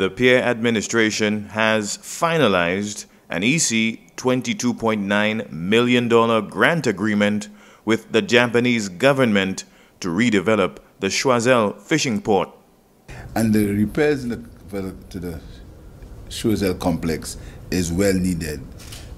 The Pierre Administration has finalized an EC $22.9 million grant agreement with the Japanese government to redevelop the Choiseul fishing port. And the repairs to the Choiseul complex is well needed,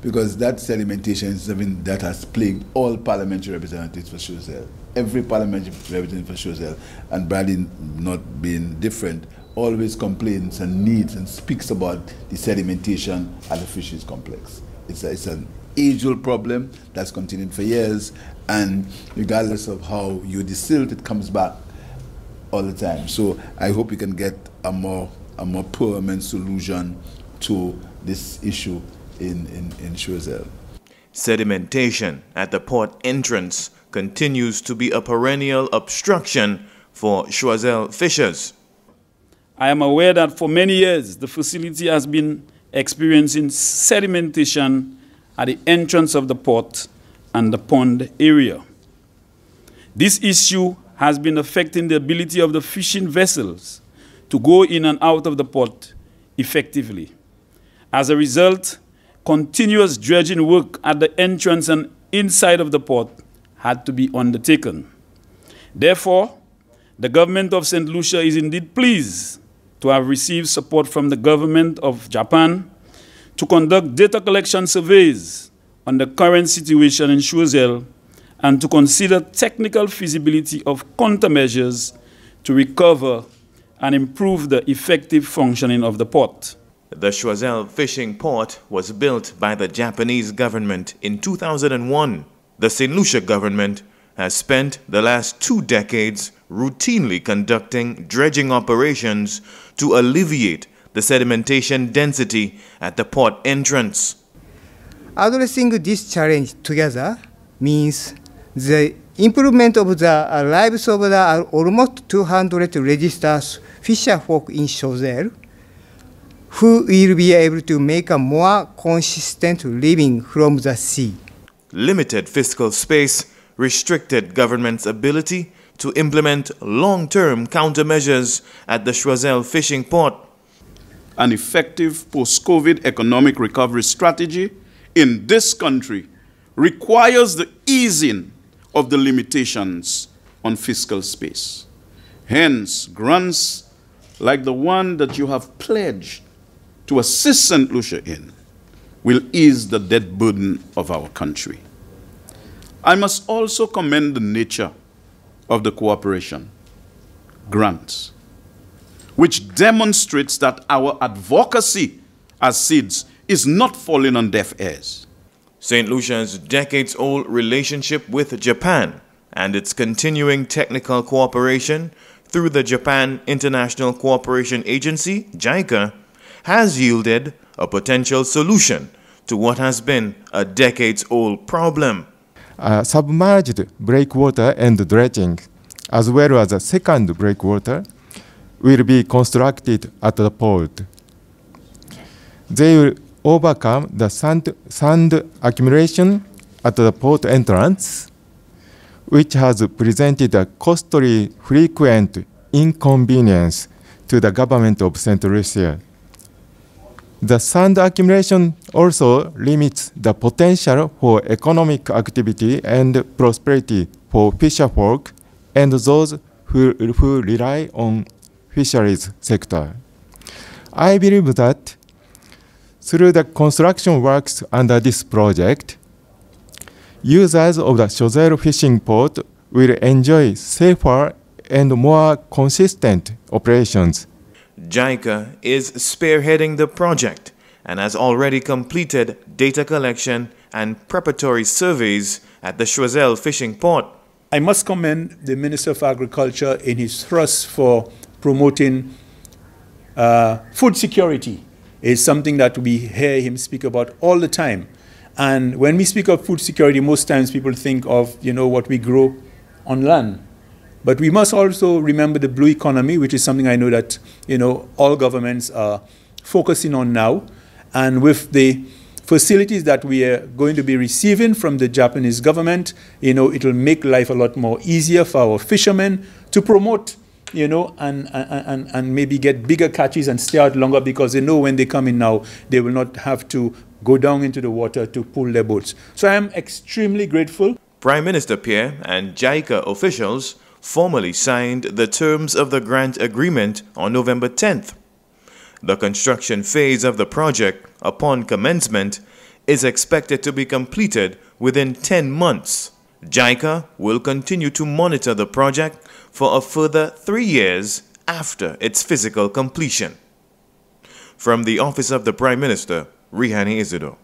because that sedimentation is something that has plagued all parliamentary representatives for Choiseul. Every parliamentary representative for Choiseul, and Bradley not being different, always complains and needs and speaks about the sedimentation at the fisheries complex. It's an age-old problem that's continued for years, and regardless of how you desilt, it comes back all the time. So I hope we can get a more permanent solution to this issue in Choiseul. Sedimentation at the port entrance continues to be a perennial obstruction for Choiseul fishers. I am aware that for many years the facility has been experiencing sedimentation at the entrance of the port and the pond area. This issue has been affecting the ability of the fishing vessels to go in and out of the port effectively. As a result, continuous dredging work at the entrance and inside of the port had to be undertaken. Therefore, the government of Saint Lucia is indeed pleased to have received support from the government of Japan to conduct data collection surveys on the current situation in Choiseul and to consider technical feasibility of countermeasures to recover and improve the effective functioning of the port. The Choiseul fishing port was built by the Japanese government in 2001. The Saint Lucia government has spent the last 2 decades routinely conducting dredging operations to alleviate the sedimentation density at the port entrance. Addressing this challenge together means the improvement of the lives of the almost 200 registered fisherfolk in Choiseul, who will be able to make a more consistent living from the sea. Limited fiscal space restricted government's ability to implement long-term countermeasures at the Choiseul fishing port. An effective post-COVID economic recovery strategy in this country requires the easing of the limitations on fiscal space. Hence, grants like the one that you have pledged to assist Saint Lucia in will ease the debt burden of our country. I must also commend the nature of the cooperation grants, which demonstrates that our advocacy as SEEDS is not falling on deaf ears. Saint Lucia's decades-old relationship with Japan and its continuing technical cooperation through the Japan International Cooperation Agency, JICA, has yielded a potential solution to what has been a decades-old problem. Submerged breakwater and dredging, as well as a second breakwater, will be constructed at the port. They will overcome the sand accumulation at the port entrance, which has presented a costly, frequent inconvenience to the government of Saint Lucia. The sand accumulation also limits the potential for economic activity and prosperity for fisherfolk and those who rely on fisheries sector. I believe that through the construction works under this project, users of the Choiseul fishing port will enjoy safer and more consistent operations. JICA is spearheading the project and has already completed data collection and preparatory surveys at the Choiseul fishing port. I must commend the Minister of Agriculture in his thrust for promoting food security. Is something that we hear him speak about all the time. And when we speak of food security, most times people think of, what we grow on land. But we must also remember the blue economy, which is something I know that, all governments are focusing on now. And with the facilities that we are going to be receiving from the Japanese government, it will make life a lot more easier for our fishermen to promote you know, and maybe get bigger catches and stay out longer because they know when they come in now, they will not have to go down into the water to pull their boats. So I am extremely grateful. Prime Minister Pierre and JICA officials formally signed the terms of the grant agreement on November 10th. The construction phase of the project, upon commencement, is expected to be completed within 10 months. JICA will continue to monitor the project for a further 3 years after its physical completion. From the Office of the Prime Minister, Rihani Isidore.